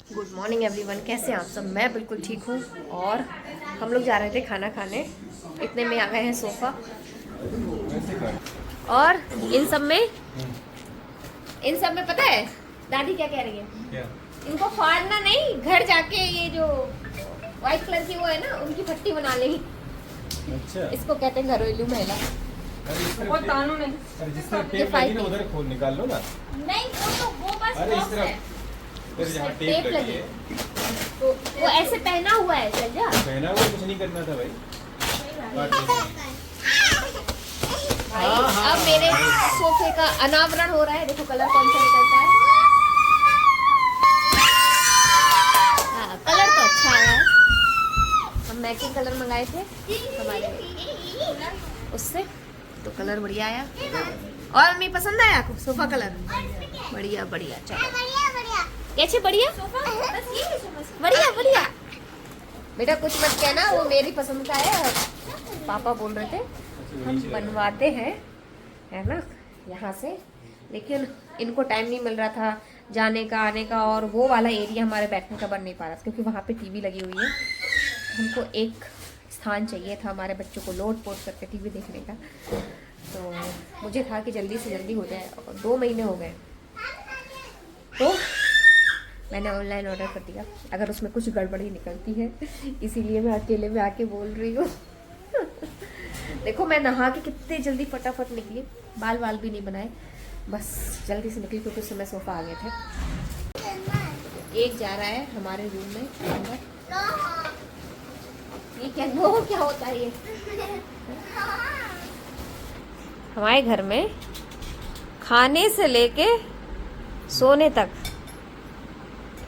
Good morning everyone, कैसे हैं आप सब। मैं बिल्कुल ठीक हूँ। और हम लोग जा रहे थे खाना खाने, इतने में आ गए हैं सोफ़ा। और इन सब में पता है दादी क्या कह रही है? क्या? इनको फाड़ना नहीं, घर जाके ये जो व्हाइट कलर की वो है ना, उनकी पट्टी बना लेंगी। अच्छा। इसको कहते हैं घरेलू महिला। बहुत कानून है। टेप लगी ना उधर खोल निकाल लो ना। नहीं वो बस बॉक्स है। फिर जहाँ टेप लगी है तो वो ऐसे पहना हुआ है। चल जा, पहना हुआ कुछ नहीं करना था भाई। अब मेरे सोफे का अनावरण हो रहा है। देखो कलर कौन सा निकलता है। हाँ, कलर तो अच्छा है। हम मैचिंग कलर मंगाए थे हमारे उससे, तो कलर बढ़िया आया। और मम्मी पसंद आया आपको सोफा कलर? बढ़िया बढ़िया। चलो कैसे बढ़िया बढ़िया बढ़िया। बेटा कुछ मत कहना, वो मेरी पसंद का है। पापा बोल रहे थे हम बनवाते हैं, है ना, यहाँ से, लेकिन इनको टाइम नहीं मिल रहा था जाने का आने का। और वो वाला एरिया हमारे बैठने का बन नहीं पा रहा था क्योंकि वहाँ पे टीवी लगी हुई है। हमको एक स्थान चाहिए था हमारे बच्चों को लोट पोट करके टीवी देखने का। तो मुझे था कि जल्दी से जल्दी हो जाए, और 2 महीने हो गए तो मैंने ऑनलाइन ऑर्डर कर दिया। अगर उसमें कुछ गड़बड़ी निकलती है, इसीलिए मैं अकेले में आके बोल रही हूँ। देखो मैं नहा के कितने जल्दी फटाफट निकली, बाल वाल भी नहीं बनाए, बस जल्दी से निकली क्योंकि उस समय सोफा आ गए थे। एक जा रहा है हमारे रूम में अंदर। ये क्या होता है ये? हमारे घर में खाने से लेके सोने तक,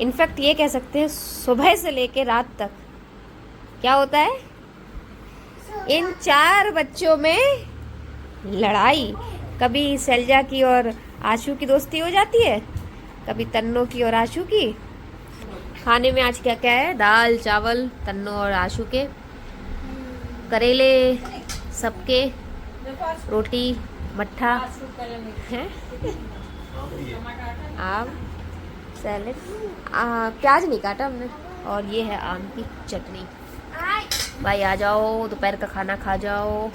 इनफैक्ट ये कह सकते हैं सुबह से लेके रात तक क्या होता है, इन 4 बच्चों में लड़ाई। कभी सैलजा की और आशु की दोस्ती हो जाती है, कभी तन्नो की और आशु की। खाने में आज क्या क्या है? दाल चावल तन्नो और आशु के, करेले सबके, रोटी मट्ठा है, आम, सैलेड, प्याज नहीं काटा हमने, और ये है आम की चटनी। भाई आ जाओ, दोपहर का खाना खा जाओ।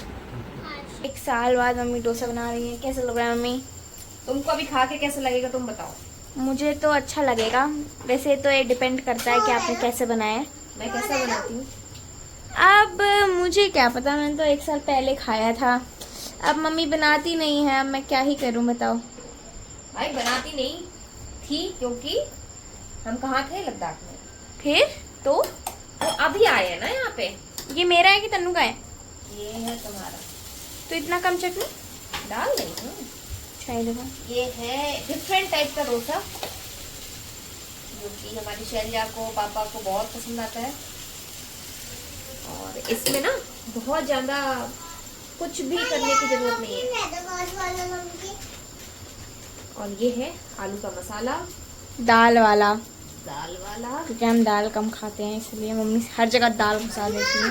1 साल बाद मम्मी डोसा बना रही है। कैसा लग रहा है मम्मी? तुमको अभी खा के कैसा लगेगा तुम बताओ। मुझे तो अच्छा लगेगा। वैसे तो ये डिपेंड करता है कि आपने कैसे बनाया है। मैं कैसा बनाती हूँ अब मुझे क्या पता, मैंने तो 1 साल पहले खाया था। अब मम्मी बनाती नहीं है, अब मैं क्या ही करूँ बताओ। भाई बनाती नहीं थी क्योंकि हम कहाँ थे, लद्दाख में। फिर तो अभी आए हैं ना यहाँ पे। ये मेरा है कि तन्नू का है? ये है तुम्हारा। तो इतना कम चटनी डाल नहीं हूँ। अच्छा ये देखो, ये है डिफरेंट टाइप का डोसा जो कि हमारी शैलजा को पापा को बहुत पसंद आता है। और इसमें ना बहुत ज्यादा कुछ भी करने की जरूरत नहीं है। और ये है आलू का मसाला, दाल वाला क्योंकि हम दाल कम खाते हैं इसलिए मम्मी हर जगह दाल घुसा देती है।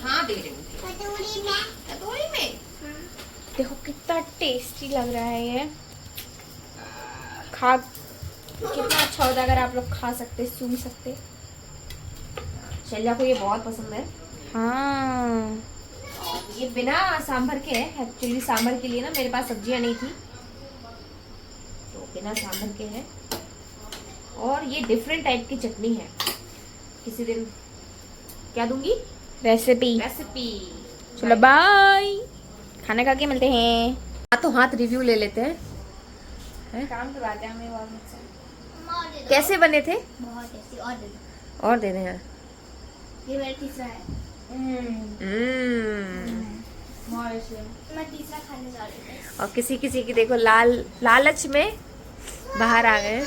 हाँ दे रही हूँ कटोरी में। देखो कितना टेस्टी लग रहा है ये। कितना अच्छा होता अगर आप लोग खा सकते, सूंघ सकते। शैलजा को ये बहुत पसंद है। हाँ, और ये बिना सांभर के है। एक्चुअली सांभर के लिए ना मेरे पास सब्जियां नहीं थी, तो बिना सांभर के है। और ये डिफरेंट टाइप की चटनी है। किसी दिन क्या दूंगी रेसिपी। चलो बाय, खाना खा के मिलते हैं। हाथों हाथ रिव्यू ले लेते हैं। काम करवाते हैं हमें और मुझसे। कैसे बने थे? बहुत टेस्टी। और दे रहे हैं। ये मेरा तीसरा है। मैं तीसरा खाने जा रही हूँ। और किसी किसी की देखो लालच में बाहर आ गए।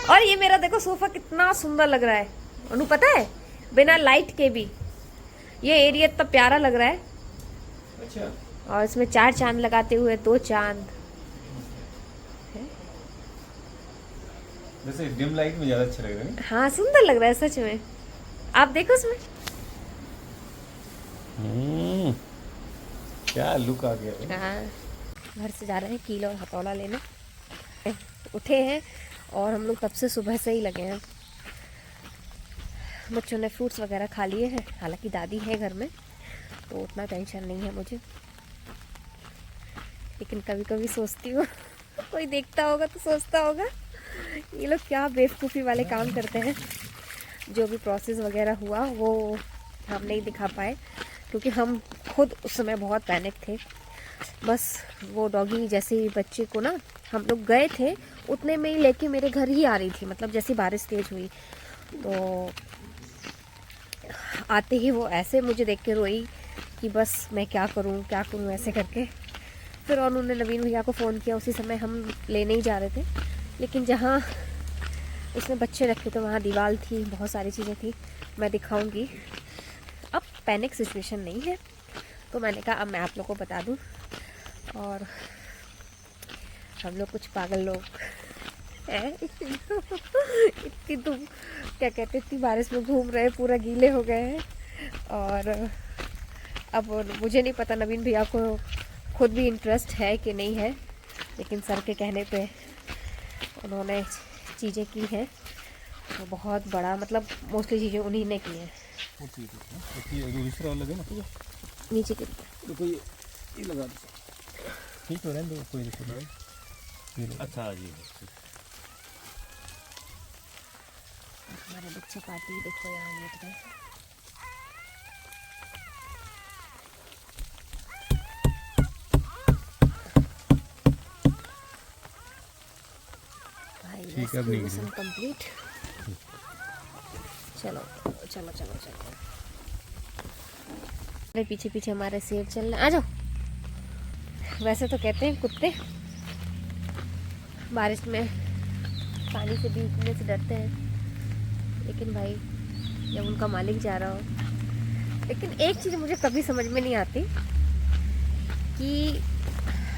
और ये मेरा देखो सोफा कितना सुंदर लग रहा है। उन्हें पता है बिना लाइट के भी ये एरिया इतना प्यारा लग रहा है। अच्छा। और इसमें 4 चांद लगाते हुए 2 चांद। वैसे डिम लाइट में ज्यादा अच्छा लग रहा है। हाँ सुंदर लग रहा है सच में। आप देखो इसमें क्या लुक आ गया है। हाँ, घर से जा रहे हैं कील और हथौड़ा लेने। उठे हैं और हम लोग तब से सुबह से ही लगे हैं। बच्चों ने फ्रूट्स वगैरह खा लिए हैं, हालांकि दादी है घर में तो उतना टेंशन नहीं है मुझे, लेकिन कभी कभी सोचती हूँ कोई देखता होगा तो सोचता होगा ये लोग क्या बेवकूफ़ी वाले काम करते हैं। जो भी प्रोसेस वगैरह हुआ वो हम नहीं दिखा पाए क्योंकि हम खुद उस समय बहुत पैनिक थे। बस वो डॉगी जैसे ही बच्चे को ना हम लोग गए थे उतने में ही लेके मेरे घर ही आ रही थी, मतलब जैसी बारिश तेज हुई तो आते ही वो ऐसे मुझे देख के रोई कि बस मैं क्या करूं ऐसे करके। फिर और उन्होंने नवीन भैया को फ़ोन किया, उसी समय हम लेने ही जा रहे थे, लेकिन जहाँ उसने बच्चे रखे थे वहाँ दीवार थी, बहुत सारी चीज़ें थी, मैं दिखाऊंगी। अब पैनिक सिचुएशन नहीं है तो मैंने कहा अब मैं आप लोगों को बता दूं। और हम लोग कुछ पागल लोग हैं इतनी तुम क्या कहते इतनी बारिश में घूम रहे, पूरा गीले हो गए हैं। और अब मुझे नहीं पता नवीन भैया को खुद भी इंटरेस्ट है कि नहीं है, लेकिन सर के कहने पे उन्होंने चीज़ें की हैं तो बहुत बड़ा, मतलब मोस्टली चीज़ें उन्हीं ने की हैं। दूसरा लगे ना ये नीचे के तो ये लगा दो, ठीक हो रहा है, कोई दिक्कत नहीं। अच्छा जी, हमारे बच्चे पार्टी देखो यहाँ लेट गए। ठीक है, नहीं मिशन कंप्लीट। चलो चलो चलो चलो, अरे पीछे पीछे हमारे शेर चल रहे, आ जाओ। वैसे तो कहते हैं कुत्ते बारिश में पानी से भीगने से डरते हैं, लेकिन भाई जब उनका मालिक जा रहा हो। लेकिन एक चीज़ मुझे कभी समझ में नहीं आती कि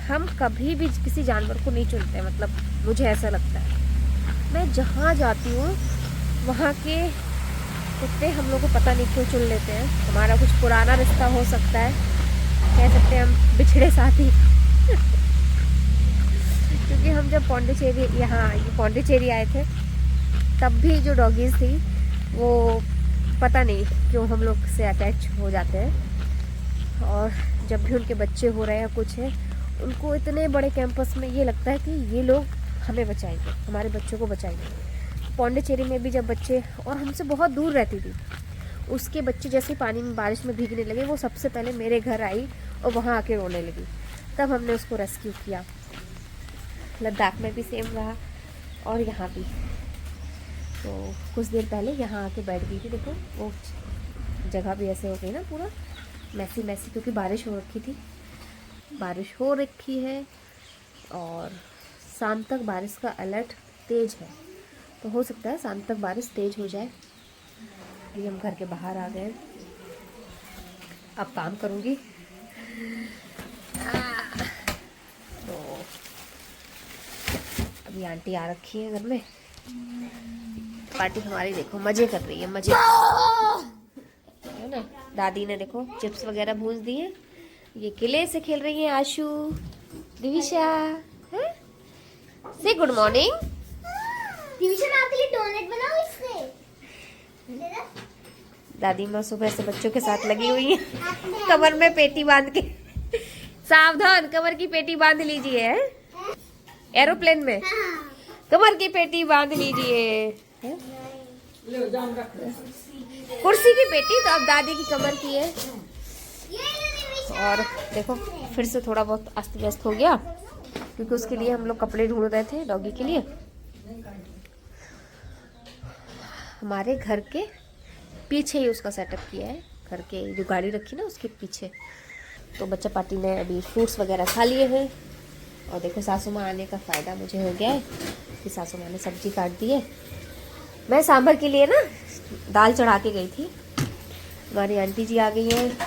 हम कभी भी किसी जानवर को नहीं चुनते, मतलब मुझे ऐसा लगता है। मैं जहाँ जाती हूँ वहाँ के कुत्ते हम लोग को पता नहीं क्यों चुन लेते हैं। हमारा कुछ पुराना रिश्ता हो सकता है, कह सकते हैं हम बिछड़े साथी क्योंकि हम जब पौंडीचेरी आए थे तब भी जो डॉगीज़ थी वो पता नहीं क्यों हम लोग से अटैच हो जाते हैं। और जब भी उनके बच्चे हो रहे हैं कुछ है, उनको इतने बड़े कैंपस में ये लगता है कि ये लोग हमें बचाएंगे, हमारे बच्चों को बचाएंगे। पौंडीचेरी में भी जब बच्चे, और हमसे बहुत दूर रहती थी, उसके बच्चे जैसे पानी में बारिश में भीगने लगे वो सबसे पहले मेरे घर आई और वहाँ आके रोने लगी। तब हमने उसको रेस्क्यू किया। लद्दाख में भी सेम रहा और यहाँ भी। तो कुछ देर पहले यहाँ आके बैठ गई थी, देखो वो जगह भी ऐसे हो गई ना पूरा मैसी मैसी, क्योंकि बारिश हो रखी थी, बारिश हो रखी है और शाम तक बारिश का अलर्ट तेज है, तो हो सकता है शाम तक बारिश तेज हो जाए। अभी हम घर के बाहर आ गए, अब काम करूँगी। तो अभी आंटी आ रखी है घर में, पार्टी हमारी देखो मज़े कर रही है, मज़े है ना। दादी ने देखो चिप्स वगैरह भूज दिए, ये किले से खेल रही है आशु, दिविशा है? से गुड मॉर्निंग। ट्यूशन आपके लिए डोनेट बनाओ इससे। दादी माँ सुबह से बच्चों के साथ लगी हुई है, कमर में पेटी बांध के। सावधान, कमर की पेटी बांध लीजिए। एरोप्लेन में कमर की पेटी बांध लीजिए। कुर्सी की पेटी तो अब दादी की कमर की है। और देखो फिर से थोड़ा बहुत अस्त व्यस्त हो गया, क्योंकि उसके लिए हम लोग कपड़े ढूंढ रहे थे डॉगी के लिए। हमारे घर के पीछे ही उसका सेटअप किया है, घर के जो गाड़ी रखी ना उसके पीछे। तो बच्चा पार्टी ने अभी फ्रूट्स वगैरह खा लिए हैं। और देखो सासू माँ आने का फ़ायदा मुझे हो गया है कि सासू माँ ने सब्जी काट दी है। मैं सांभर के लिए ना दाल चढ़ा के गई थी, हमारी आंटी जी आ गई हैं,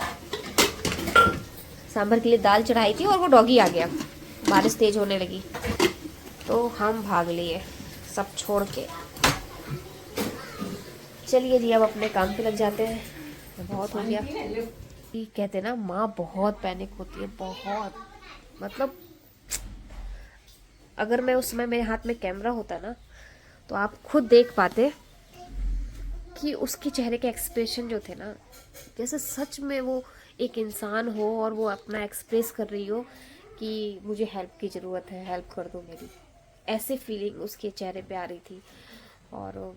सांभर के लिए दाल चढ़ाई थी और वो डॉगी आ गया, बारिश तेज होने लगी तो हम भाग लिए सब छोड़ के। चलिए जी अब अपने काम पे लग जाते हैं, बहुत हो गया। कहते ना माँ बहुत पैनिक होती है, बहुत, मतलब अगर मैं उस समय मेरे हाथ में कैमरा होता ना तो आप खुद देख पाते कि उसके चेहरे के एक्सप्रेशन जो थे ना, जैसे सच में वो एक इंसान हो और वो अपना एक्सप्रेस कर रही हो कि मुझे हेल्प की ज़रूरत है, हेल्प कर दो मेरी, ऐसे फीलिंग उसके चेहरे पे आ रही थी। और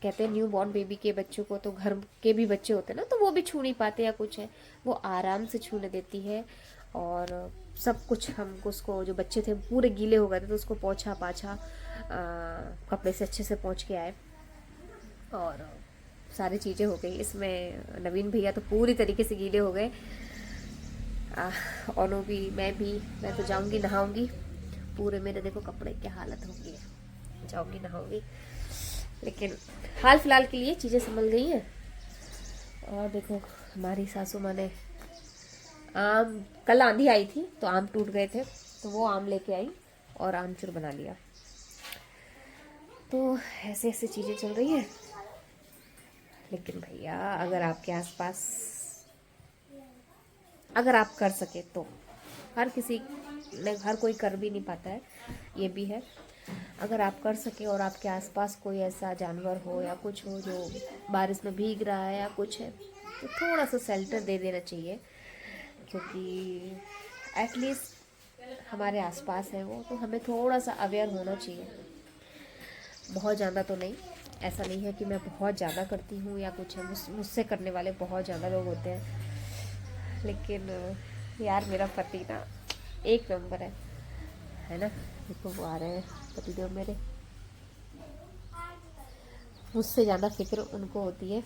कहते हैं न्यू बॉर्न बेबी के बच्चों को तो घर के भी बच्चे होते हैं ना, तो वो भी छू नहीं पाते या कुछ है, वो आराम से छूने देती है। और सब कुछ हमको, उसको जो बच्चे थे पूरे गीले हो गए थे तो उसको पोंछा पाछा कपड़े से अच्छे से पोंछ के आए और सारी चीज़ें हो गई। इसमें नवीन भैया तो पूरी तरीके से गीले हो गए, और भी मैं तो जाऊंगी नहाऊंगी, पूरे मेरे देखो कपड़े क्या हालत होगी, जाऊंगी नहाऊंगी। लेकिन हाल फिलहाल के लिए चीज़ें संभल गई हैं। और देखो हमारी सासू माँ ने आम, कल आंधी आई थी तो आम टूट गए थे तो वो आम लेके आई और आमचूर बना लिया। तो ऐसे ऐसे चीज़ें चल रही हैं। लेकिन भैया अगर आपके आसपास, अगर आप कर सके तो, हर किसी ने, हर कोई कर भी नहीं पाता है, ये भी है। अगर आप कर सके और आपके आसपास कोई ऐसा जानवर हो या कुछ हो जो बारिश में भीग रहा है या कुछ है, तो थोड़ा सा शेल्टर दे देना चाहिए, क्योंकि एटलीस्ट हमारे आसपास है वो, तो हमें थोड़ा सा अवेयर होना चाहिए। बहुत ज़्यादा तो नहीं, ऐसा नहीं है कि मैं बहुत ज़्यादा करती हूँ या कुछ है, मुझसे करने वाले बहुत ज़्यादा लोग होते हैं। लेकिन यार मेरा पति ना एक नंबर है ना। देखो वो आ रहे हैं पतिदेव मेरे, मुझसे ज़्यादा फिक्र उनको होती है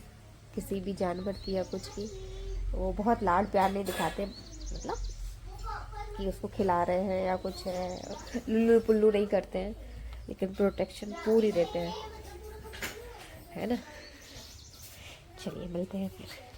किसी भी जानवर की या कुछ की। वो बहुत लाड प्यार नहीं दिखाते, मतलब कि उसको खिला रहे हैं या कुछ है, लुल्लू पुल्लू नहीं करते हैं, लेकिन प्रोटेक्शन पूरी देते हैं, है ना। चलिए मिलते हैं फिर।